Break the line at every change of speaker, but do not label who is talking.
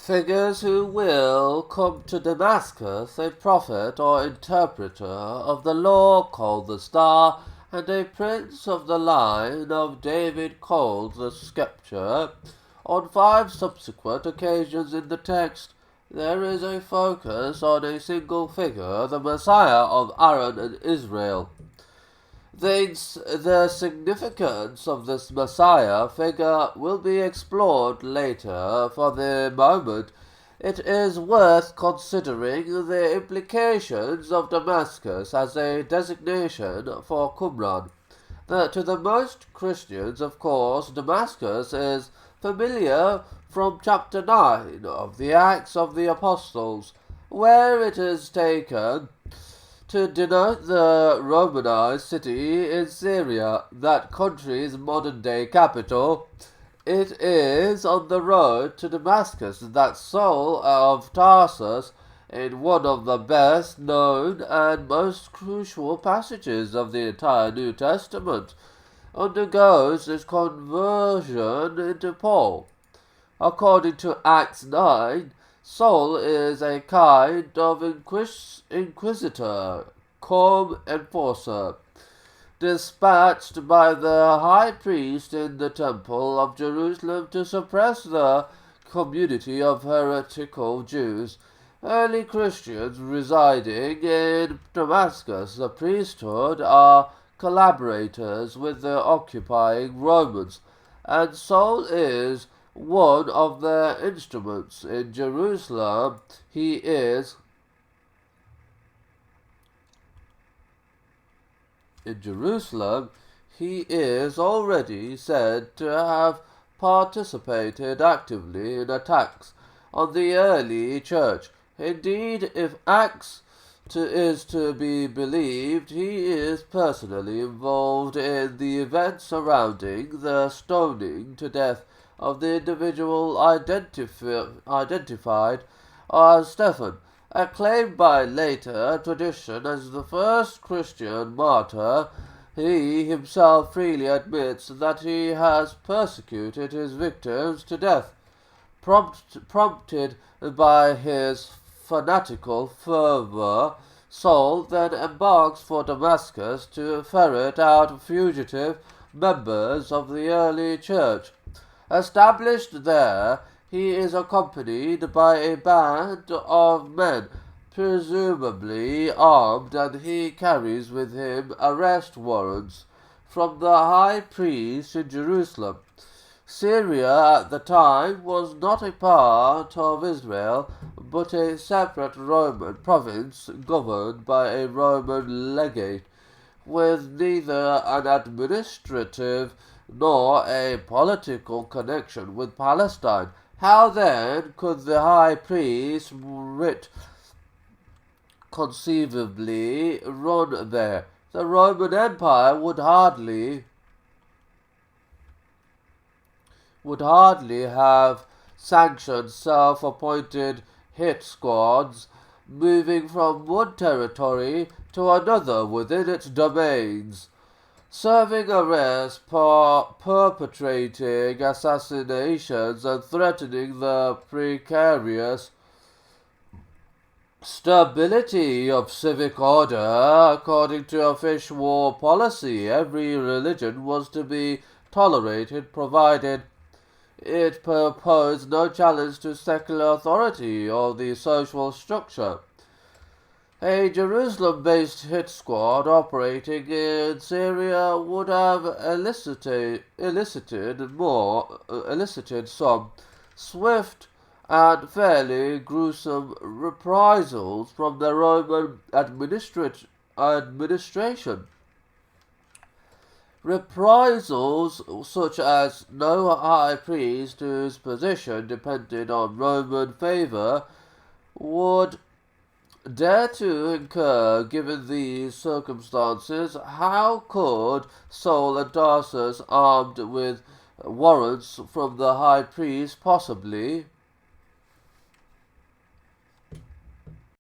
Figures who will come to Damascus, a prophet or interpreter of the law called the Star, and a prince of the line of David called the Scepter. On 5 subsequent occasions in the text, there is a focus on a single figure, the Messiah of Aaron and Israel. The significance of this Messiah figure will be explored later. For the moment, it is worth considering the implications of Damascus as a designation for Qumran. To the most Christians, of course, Damascus is familiar from chapter 9 of the Acts of the Apostles, where it is taken to denote the Romanized city in Syria, that country's modern-day capital. It is on the road to Damascus that Saul of Tarsus, in one of the best known and most crucial passages of the entire New Testament, undergoes his conversion into Paul. According to Acts 9, Saul is a kind of inquisitor, cum enforcer, dispatched by the high priest in the temple of Jerusalem to suppress the community of heretical Jews. Early Christians residing in Damascus, the priesthood, are collaborators with the occupying Romans, and Saul is one of their instruments. In Jerusalem, he is already said to have participated actively in attacks on the early church. Indeed, if Acts is to be believed, he is personally involved in the events surrounding the stoning to death of the individual identified as Stephen, acclaimed by later tradition as the first Christian martyr. He himself freely admits that he has persecuted his victims to death, prompted by his fanatical fervor. Saul then embarks for Damascus to ferret out fugitive members of the early church. Established there, he is accompanied by a band of men, presumably armed, and he carries with him arrest warrants from the high priest in Jerusalem. Syria at the time was not a part of Israel, but a separate Roman province governed by a Roman legate, with neither an administrative nor a political connection with Palestine. How then could the high priest conceivably run there? The Roman Empire would hardly have sanctioned self-appointed hit squads moving from one territory to another within its domains, serving arrest, perpetrating assassinations, and threatening the precarious stability of civic order. According to official policy, every religion was to be tolerated, provided it proposed no challenge to secular authority or the social structure. A Jerusalem-based hit squad operating in Syria would have elicited some swift and fairly gruesome reprisals from the Roman administration. Reprisals such as no high priest whose position depended on Roman favour would dare to incur given these circumstances. How could Saul and Tarsus, armed with warrants from the high priest, possibly